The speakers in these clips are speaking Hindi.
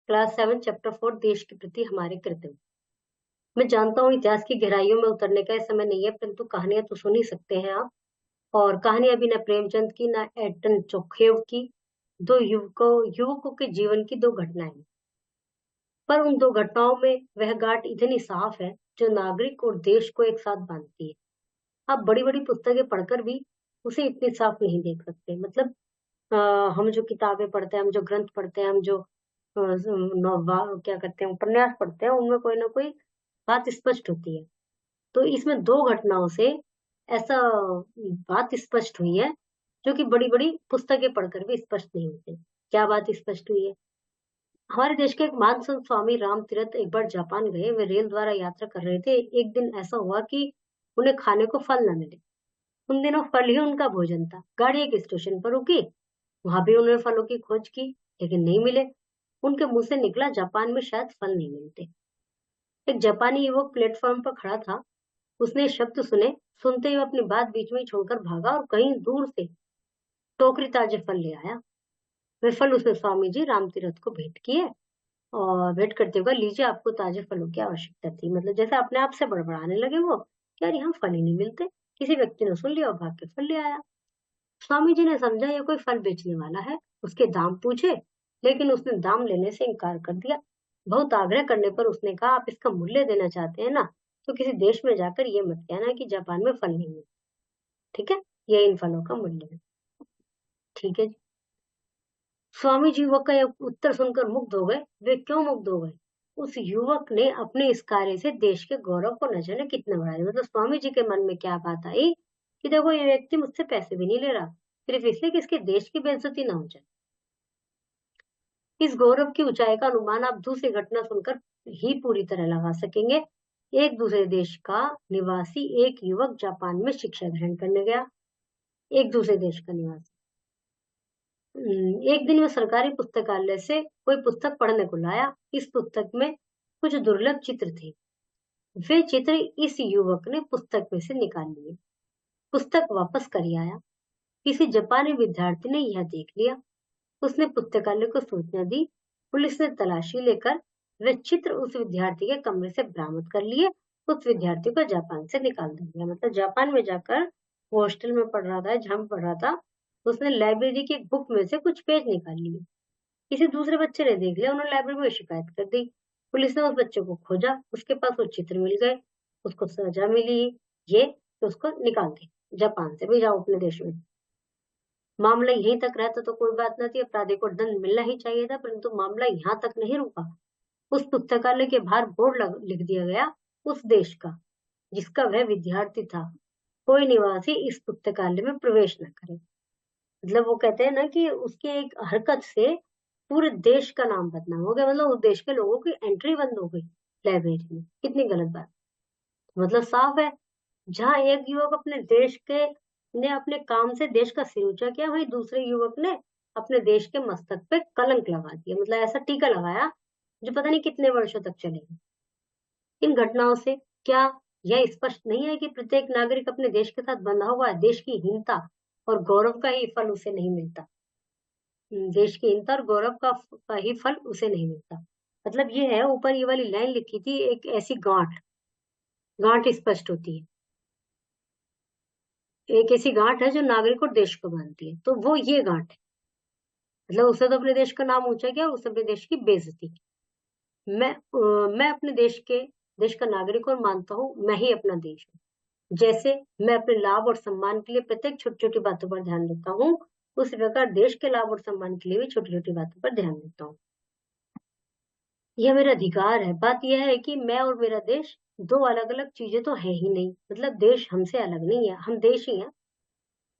क्लास 7 चैप्टर 4 देश के प्रति हमारे कर्तव्य। मैं जानता हूँ इतिहास की गहराइयों में उतरने का ये समय नहीं है, परंतु कहानियां तो सुन ही सकते हैं आप। और कहानियां भी न प्रेमचंद की न एटन चोखेव की, दो युवकों के जीवन की दो घटनाएं हैं। पर उन दो घटनाओं में वह गांठ इतनी साफ है जो नागरिक और देश को एक साथ बांधती है। आप बड़ी बड़ी पुस्तकें पढ़कर भी उसे इतनी साफ नहीं देख सकते। मतलब हम जो किताबें पढ़ते हैं, हम जो ग्रंथ पढ़ते हैं, हम जो क्या करते हैं, उपन्यास पढ़ते हैं, उनमें कोई ना कोई बात स्पष्ट होती है। तो इसमें दो घटनाओं से ऐसा बात स्पष्ट हुई है जो कि बड़ी बड़ी पुस्तकें पढ़कर भी स्पष्ट नहीं होती। क्या बात स्पष्ट हुई है? हमारे देश के एक महान संत स्वामी राम तीरथ एक बार जापान गए। वे रेल द्वारा यात्रा कर रहे थे। एक दिन ऐसा हुआ कि उन्हें खाने को फल न मिले। उन दिनों फल ही उनका भोजन था। गाड़ी एक स्टेशन पर रुकी। वहां भी उन्होंने फलों की खोज की, लेकिन नहीं मिले। उनके मुंह से निकला, जापान में शायद फल नहीं मिलते। एक जापानी युवक प्लेटफॉर्म पर खड़ा था। उसने शब्द सुने। सुनते ही वो अपनी बात बीच में ही छोड़कर भागा और कहीं दूर से टोकरी ताजे फल ले आया। वे फल उसने स्वामी जी राम तीरथ को भेंट किए और भेंट करते हुए, लीजिए, आपको ताजे फलों की आवश्यकता थी। मतलब जैसे अपने आप से बड़बड़ाने लगे वो, कि यार यहाँ फल ही नहीं मिलते। किसी व्यक्ति ने सुन लिया और भाग के फल ले आया। स्वामी जी ने समझा ये कोई फल बेचने वाला है। उसके दाम पूछे, लेकिन उसने दाम लेने से इनकार कर दिया। बहुत आग्रह करने पर उसने कहा, आप इसका मूल्य देना चाहते हैं ना, तो किसी देश में जाकर ये मत कहना कि जापान में फल नहीं मिलते। ठीक है, ये इन फलों का मूल्य है। ठीक है जी। स्वामी जी युवक का यह उत्तर सुनकर मुग्ध हो गए। वे क्यों मुग्ध हो गए? उस युवक ने अपने इस कार्य से देश के गौरव को न जाने कितना बढ़ा दिया। मतलब स्वामी जी के मन में क्या बात आई कि देखो, ये व्यक्ति मुझसे पैसे भी नहीं ले रहा, सिर्फ इसलिए कि इसके देश की बेइज्जती ना हो जाए। इस गौरव की ऊंचाई का अनुमान आप दूसरी घटना सुनकर ही पूरी तरह लगा सकेंगे। एक दूसरे देश का निवासी एक युवक जापान में शिक्षा ग्रहण करने गया। एक दूसरे देश का निवासी। एक दिन वो सरकारी पुस्तकालय से कोई पुस्तक पढ़ने को लाया। इस पुस्तक में कुछ दुर्लभ चित्र थे। वे चित्र इस युवक ने पुस्तक में से निकाल लिए। पुस्तक वापस कर आया। किसी जापानी विद्यार्थी ने यह देख लिया। उसने पुस्तकालय को सूचना दी। पुलिस ने तलाशी लेकर वे चित्र उस विद्यार्थी के कमरे से बरामद कर लिए। उस विद्यार्थी को जापान से निकाल दिया। मतलब जापान में जाकर वो हॉस्टल में पढ़ रहा था, जहां पढ़ रहा था, उसने लाइब्रेरी की एक बुक में से कुछ पेज निकाल लिए। किसी दूसरे बच्चे ने देख लिया। उन्होंने लाइब्रेरी में शिकायत कर दी। पुलिस ने उस बच्चे को खोजा। उसके पास वो चित्र मिल गए। उसको सजा मिली, ये कि उसको निकाल दे, जापान से भेजा अपने देश में। मामला यहीं तक रहता तो कोई बात न थी, अपराधी को दंड मिलना ही चाहिए था, परंतु मामला यहाँ तक नहीं रुका। उस पुस्तकालय के बाहर बोर्ड लिख दिया गया, उस देश का जिसका वह विद्यार्थी था, कोई निवासी इस पुस्तकालय में प्रवेश न करे। मतलब वो कहते हैं ना कि उसकी एक हरकत से पूरे देश का नाम बदनाम हो गया। मतलब उस देश के लोगों की एंट्री बंद हो गई लाइब्रेरी में। कितनी गलत बात। मतलब साफ है, जहाँ एक युवक अपने देश के ने अपने काम से देश का सिर ऊंचा किया, वहीं दूसरे युवक ने अपने देश के मस्तक पे कलंक लगा दिया। मतलब ऐसा टीका लगाया जो पता नहीं कितने वर्षों तक चलेगा। इन घटनाओं से क्या यह स्पष्ट नहीं है कि प्रत्येक नागरिक अपने देश के साथ बंधा हुआ है? देश की हीनता और गौरव का ही फल उसे नहीं मिलता। देश की हीनता और गौरव का ही फल उसे नहीं मिलता। मतलब ये है, ऊपर ये वाली लाइन लिखी थी, एक ऐसी गांठ गांठ स्पष्ट होती है। एक ऐसी गांठ है जो नागरिक और देश को बांधती है, तो वो ये गांठ है। मतलब उसने तो अपने देश का नाम ऊंचा किया, उसने अपने देश की बेइज्जती की। मैं अपने देश का नागरिक और मानता हूँ मैं ही अपना देश हूँ। जैसे मैं अपने लाभ और सम्मान के लिए प्रत्येक छोटी छोटी बातों पर ध्यान देता हूँ, उसी प्रकार देश के लाभ और सम्मान के लिए भी छोटी छोटी बातों पर ध्यान देता हूँ। यह मेरा अधिकार है। बात यह है कि मैं और मेरा देश दो अलग अलग चीजें तो है ही नहीं। मतलब देश हमसे अलग नहीं है, हम देश ही हैं।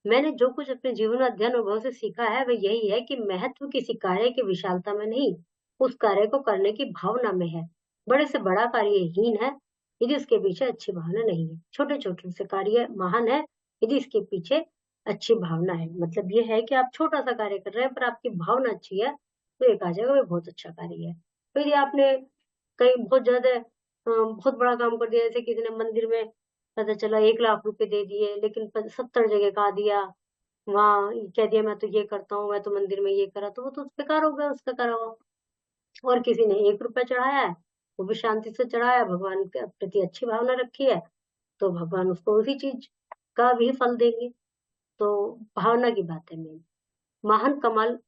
मैंने जो कुछ अपने जीवन और अध्ययन अनुभव से सीखा है वह यही है कि महत्व किसी कार्य की विशालता में नहीं, उस कार्य को करने की भावना में है। बड़े से बड़ा कार्य हीन है यदि उसके पीछे अच्छी भावना नहीं है। छोटे छोटे से कार्य महान है यदि इसके पीछे अच्छी भावना है। मतलब ये है कि आप छोटा सा कार्य कर रहे हैं पर आपकी भावना अच्छी है, तो एक आ जाएगा वो बहुत अच्छा कार्य है। तो यदि आपने कहीं बहुत ज्यादा बहुत बड़ा काम कर दिया, जैसे किसी ने मंदिर में पता चला 1 लाख रुपए दे दिए, लेकिन 70 जगह गा दिया, वहां कह दिया मैं तो ये करता हूँ, मैं तो मंदिर में ये करा, तो वो तो बेकार हो गया उसका करा हुआ। और किसी ने 1 रुपया चढ़ाया है, वो भी शांति से चढ़ाया, भगवान के प्रति अच्छी भावना रखी है, तो भगवान उसको उसी चीज़ का भी फल देंगे। तो भावना की बात है मेन। महान कमाल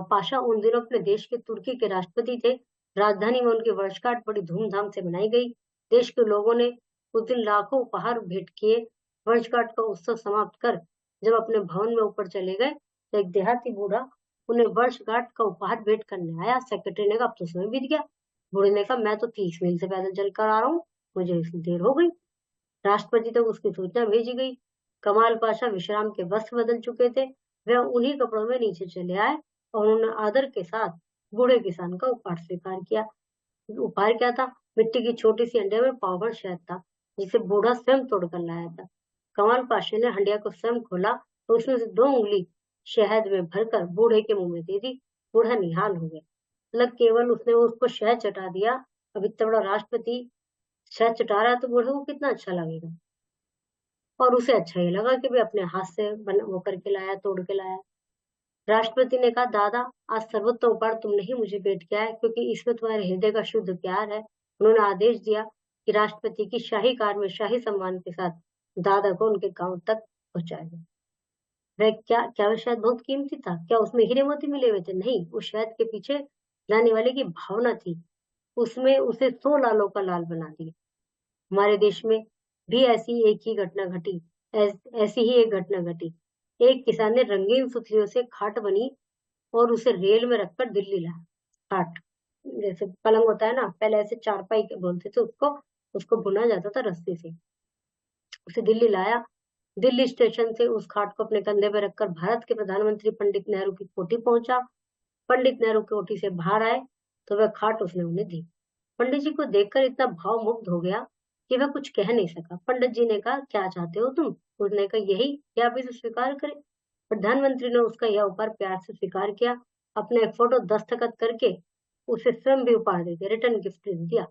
पाशा उन दिनों अपने देश के तुर्की के राष्ट्रपति थे। राजधानी में उनकी वर्षगांठ बड़ी धूमधाम से मनाई गई। देश के लोगों ने उस दिन लाखों उपहार भेंट किए। वर्षगांठ का उत्सव समाप्त कर जब अपने भवन में ऊपर चले गए, तो एक देहाती बूढ़ा उन्हें वर्षगांठ का उपहार भेंट करने आया। सेक्रेटरी ने कहा, अब तो समय बीत गया। बूढ़े ने कहा, मैं तो 30 मील से पैदल चल कर आ रहा हूँ, मुझे इसलिए देर हो गई। राष्ट्रपति तक उसकी सूचना भेजी गई। कमाल पाशा विश्राम के वस्त्र बदल चुके थे। वह उन्हीं कपड़ों में नीचे चले आए और उन्होंने आदर के साथ बूढ़े किसान का उपहार स्वीकार किया। उपहार क्या था? मिट्टी की छोटी सी हंडिया में पाव भर शहद था, जिसे बूढ़ा स्वयं तोड़कर लाया था। कमाल पाशा ने हंडिया को स्वयं खोला तो उसमें से 2 उंगली शहद में भरकर बूढ़े के मुंह में दे दी। बूढ़ा निहाल हो गया। मतलब केवल उसने उसको शहद चटा दिया। अब इतना बड़ा राष्ट्रपति शहद चटा रहा है तो बूढ़े को कितना अच्छा लगेगा। और उसे अच्छा ही लगा कि वे अपने हाथ से वो करके लाया, तोड़ के लाया। राष्ट्रपति ने कहा, दादा, आज सर्वोत्तम उपहार तुमने ही मुझे भेंट किया है, क्योंकि इसमें तुम्हारे हृदय का शुद्ध प्यार है। उन्होंने आदेश दिया कि राष्ट्रपति की शाही कार में शाही सम्मान के साथ दादा को उनके गांव तक पहुंचाया गया। वह क्या वह शायद बहुत कीमती था? क्या उसमें हीरे मोती मिले हुए थे? नहीं, उस शहद के पीछे लाने वाले की भावना थी। उसमें उसे 100 लालों का लाल बना दिया। हमारे देश में भी ऐसी ही एक घटना घटी। एक किसान ने रंगीन सुतलियों से खाट बनी और उसे रेल में रखकर दिल्ली लाया। खाट जैसे पलंग होता है ना, पहले ऐसे चारपाई के बोलते थे उसको। उसको बुना जाता था रस्सी से। उसे दिल्ली लाया। दिल्ली स्टेशन से उस खाट को अपने कंधे पर रखकर भारत के प्रधानमंत्री पंडित नेहरू की कोठी पहुंचा। पंडित नेहरू कोठी से बाहर आए तो वह खाट उसने उन्हें दी। पंडित जी को देखकर इतना भावमुग्ध हो गया कि वह कुछ कह नहीं सका। पंडित जी ने कहा, क्या चाहते हो तुम? उसने कहा, यही कि आप इसे स्वीकार करें। प्रधानमंत्री ने उसका यह उपहार प्यार से स्वीकार किया। अपना एक फोटो दस्तखत करके उसे स्वयं भी उपहार दे दिया, रिटर्न गिफ्ट दे दिया।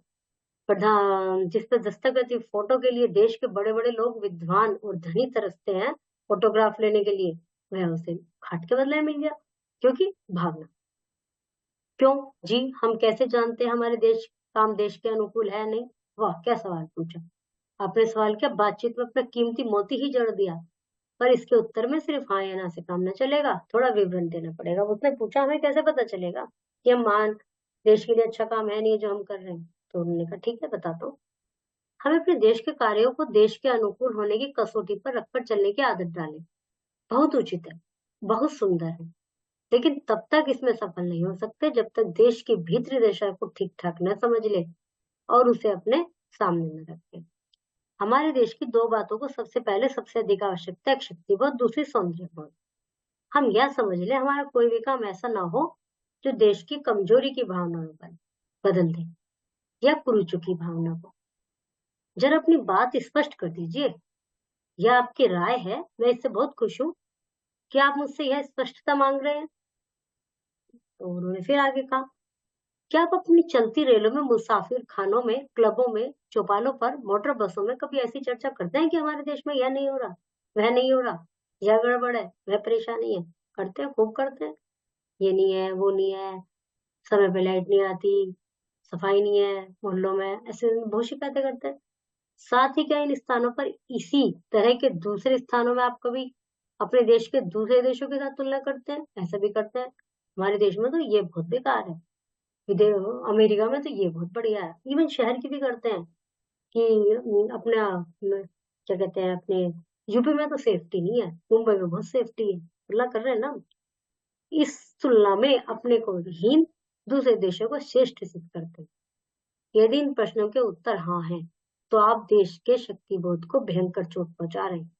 प्रधान जिस पर दस्तखत की फोटो के लिए देश के बड़े बड़े लोग, विद्वान और धनी तरसते हैं फोटोग्राफ लेने के लिए, वह उसे खाट के बदले में मिल गया। क्योंकि भावना। क्यों जी? हम कैसे जानते हैं हमारे देश काम देश के अनुकूल है नहीं? वाह, क्या सवाल पूछा आपने! सवाल क्या, बातचीत में अपना कीमती मोती ही जड़ दिया। पर इसके उत्तर में सिर्फ हाँ या ना से काम न चलेगा, थोड़ा विवरण देना पड़ेगा। उसने पूछा, हमें कैसे पता चलेगा कि हम मान देश के लिए अच्छा काम है नहीं जो हम कर रहे हैं? तो उन्होंने कहा, ठीक है, बता दो। हमें अपने देश के कार्यों को देश के अनुकूल होने की कसौटी पर रखकर चलने की आदत डालें। बहुत उचित है, बहुत सुंदर है, लेकिन तब तक इसमें सफल नहीं हो सकते जब तक देश की भीतरी दशा को ठीक ठाक न समझ ले और उसे अपने सामने न रखे। हमारे देश की 2 बातों को सबसे पहले सबसे अधिक आवश्यकता है, एक शक्तिबोध, दूसरी सौंदर्यबोध। हम यह समझ लें हमारा कोई भी काम ऐसा ना हो जो देश की कमजोरी की भावना में बदल दे या कुरुचु की भावना को। जरा अपनी बात स्पष्ट कर दीजिए। यह आपकी राय है, मैं इससे बहुत खुश हूँ। क्या आप मुझसे यह स्पष्टता मांग रहे हैं? तो उन्होंने फिर आगे कहा, क्या आप अपनी चलती रेलों में, मुसाफिर खानों में, क्लबों में, चौपालों पर, मोटर बसों में कभी ऐसी चर्चा करते हैं कि हमारे देश में यह नहीं हो रहा, वह नहीं हो रहा, यह गड़बड़ है, वह परेशानी है? करते हैं, खूब करते हैं। ये नहीं है, वो नहीं है, समय पे लाइट नहीं आती, सफाई नहीं है मोहल्लों में, ऐसे बहुत शिकायतें करते हैं। साथ ही क्या इन स्थानों पर इसी तरह के दूसरे स्थानों में आप कभी अपने देश के दूसरे देशों के साथ तुलना करते हैं? ऐसा भी करते हैं, हमारे देश में तो ये बहुत बेकार है, अमेरिका में तो ये बहुत बढ़िया है। इवन शहर की भी करते हैं कि अपना क्या कहते हैं, अपने यूपी में तो सेफ्टी नहीं है, मुंबई में बहुत सेफ्टी है, तुलना कर रहे हैं ना। इस तुलना में अपने को हीन, दूसरे देशों को श्रेष्ठ सिद्ध करते हैं। यदि इन प्रश्नों के उत्तर हाँ हैं, तो आप देश के शक्तिबोध को भयंकर चोट पहुंचा रहे हैं।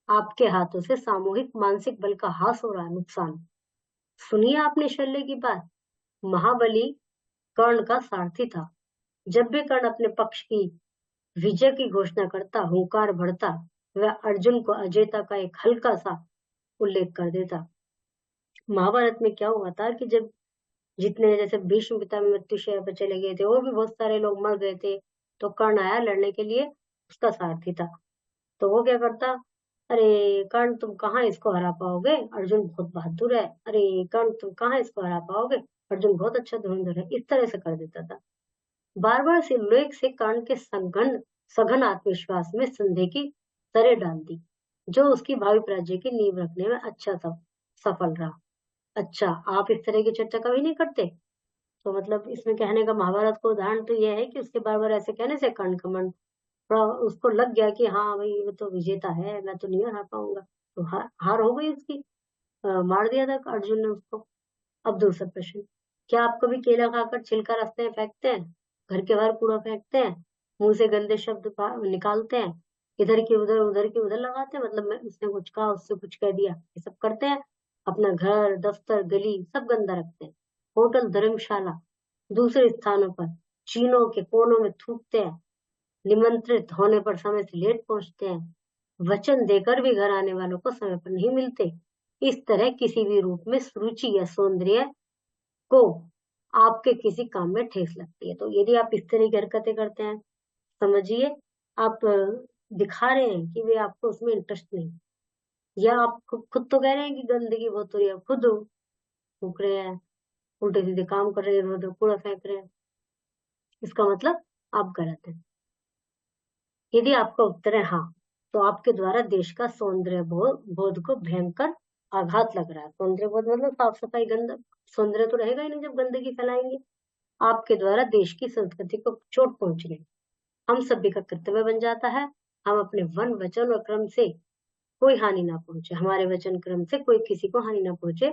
आपके हाथों से सामूहिक मानसिक बल का ह्रास हो रहा है, नुकसान। सुनिए आपने शल्य की बात। महाबली कर्ण का सारथी था। जब भी कर्ण अपने पक्ष की विजय की घोषणा करता, हुंकार भरता, वह अर्जुन को अजेयता का एक हल्का सा उल्लेख कर देता। महाभारत में क्या हुआ था कि जब जितने जैसे भीष्म पिता मृत्युशैया पर चले गए थे और भी बहुत सारे लोग मर गए थे, तो कर्ण आया लड़ने के लिए, उसका सारथी था। तो वो क्या करता, अरे कर्ण तुम कहाँ इसको हरा पाओगे, अर्जुन बहुत बहादुर है। अरे कर्ण तुम कहाँ इसको हरा पाओगे, अर्जुन बहुत अच्छा धुरंधर है। इस तरह से कर देता था। बार बार सिरलेख से कर्ण के सघन सघन आत्मविश्वास में संदेह की तरे डाल दी, जो उसकी भावी पराजय की नींव रखने में अच्छा सफल रहा। अच्छा, आप इस तरह की चर्चा कभी नहीं करते? तो मतलब इसमें कहने का महाभारत को उदाहरण तो यह है कि उसके बार बार ऐसे कहने से कर्ण का मन थोड़ा उसको लग गया कि हाँ भाई वो तो विजेता है, मैं तो नहीं हरा पाऊंगा। तो हार हार हो गई उसकी। मार दिया था अर्जुन ने उसको। अब दूसरा प्रश्न, क्या आप कभी केला खाकर छिलका रास्ते में फेंकते हैं, घर के बाहर कूड़ा फेंकते हैं, मुंह से गंदे शब्द निकालते हैं, इधर की उधर उधर की उधर लगाते हैं, मतलब मैं उसने कुछ कहा उससे कुछ कह दिया, ये सब करते हैं? अपना घर दफ्तर गली सब गंदा रखते हैं, होटल धर्मशाला दूसरे स्थानों पर चीनों के कोनों में थूकते हैं, निमंत्रित होने पर समय से लेट पहुंचते हैं, वचन देकर भी घर आने वालों को समय पर नहीं मिलते। इस तरह किसी भी रूप में रुचि या सौंदर्य को आपके किसी काम में ठेस लगती है, तो यदि आप इस तरह की हरकतें करते हैं, समझिए आप दिखा रहे हैं कि वे आपको उसमें इंटरेस्ट नहीं, या आप खुद तो कह रहे हैं कि गंदगी बहुत हो रही है, खुद फूक रहे हैं, उल्टे सीधे काम कर रहे हैं, इधर उधर कूड़ा फेंक रहे हैं, इसका मतलब आप गलत हैं। यदि आपका उत्तर है हाँ, तो आपके द्वारा देश का सौंदर्य बोध को भयंकर आघात लग रहा है। सौंदर्य बोध मतलब साफ सफाई, गंदा सौंदर्य तो रहेगा ही नहीं जब गंदगी फैलाएंगे। आपके द्वारा देश की संस्कृति को चोट पहुंच रही। हम सभी का कर्तव्य बन जाता है, हम अपने वन वचन और क्रम से कोई हानि ना पहुंचे, हमारे वचन क्रम से कोई किसी को हानि ना पहुंचे।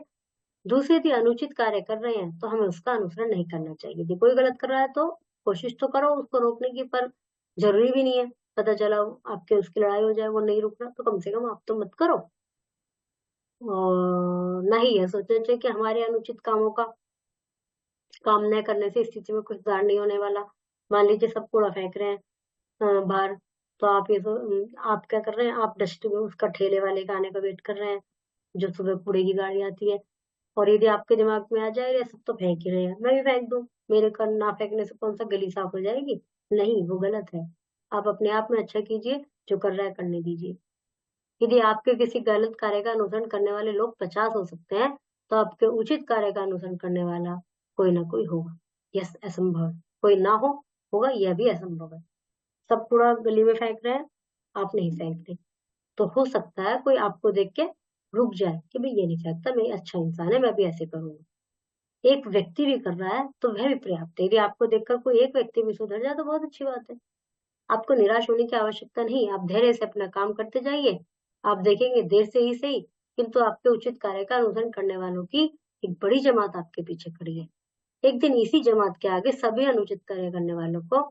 दूसरे यदि अनुचित कार्य कर रहे हैं तो हमें उसका अनुसरण नहीं करना चाहिए। यदि कोई गलत कर रहा है तो कोशिश तो करो उसको रोकने की, पर जरूरी भी नहीं है पता चला आपके उसकी लड़ाई हो जाए, वो नहीं रुक रहा, तो कम से कम आप तो मत करो। और नहीं है सोचना चाहिए कि हमारे अनुचित कामों का काम न करने से स्थिति में कुछ सुधार नहीं होने वाला। मान लीजिए सब कूड़ा फेंक रहे हैं बाहर, तो आप क्या कर रहे हैं, आप डस्टबिन उसका ठेले वाले का आने का वेट कर रहे हैं, जो सुबह कूड़े की गाड़ी आती है। और यदि आपके दिमाग में आ जाए ये सब तो फेंक ही रहे हैं, मैं भी फेंक दूं, मेरे का ना फेंकने से कौन सा गली साफ हो जाएगी? नहीं, वो गलत है। आप अपने आप में अच्छा कीजिए, जो कर रहा है करने दीजिए। यदि आपके किसी गलत कार्य का अनुसरण करने वाले लोग 50 हो सकते हैं, तो आपके उचित कार्य का अनुसरण करने वाला कोई ना कोई होगा। यह असंभव है, कोई ना हो, होगा यह भी असंभव है। सब कूड़ा गली में फेंक रहे हैं, आप नहीं फेंक रहे, तो हो सकता है कोई आपको देख के रुक जाए कि भाई ये नहीं फेंकता, मैं अच्छा इंसान है, मैं भी ऐसे करूंगा। एक व्यक्ति भी कर रहा है तो वह भी पर्याप्त है। यदि आपको देखकर कोई एक व्यक्ति भी सुधर जाए तो बहुत अच्छी बात है। आपको निराश होने की आवश्यकता नहीं, आप धैर्य से अपना काम करते जाइए। आप देखेंगे देर से ही सही, किंतु आपके उचित कार्य का अनुसरण करने वालों की एक बड़ी जमात आपके पीछे खड़ी है। एक दिन इसी जमात के आगे सभी अनुचित कार्य करने वालों को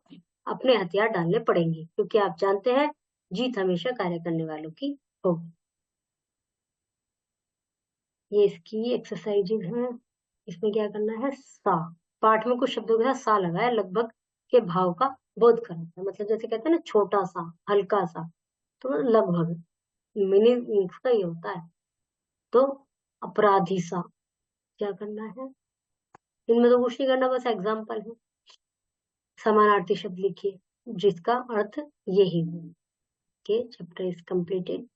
अपने हथियार डालने पड़ेंगे, क्योंकि आप जानते हैं जीत हमेशा कार्य करने वालों की होगी। ये इसकी एक्सरसाइजिंग है। इसमें क्या करना है, सा पाठ में कुछ शब्दों के साथ सा लगाया, लगभग के भाव का बोध करना है। मतलब जैसे कहते हैं ना छोटा सा हल्का सा, तो लगभग मीनिंग का ही होता है। तो अपराधी सा क्या करना है, इनमें तो कुछ नहीं करना, बस एग्जाम्पल है। समानार्थी शब्द लिखिए जिसका अर्थ यही हो। के चैप्टर इज कंप्लीटेड।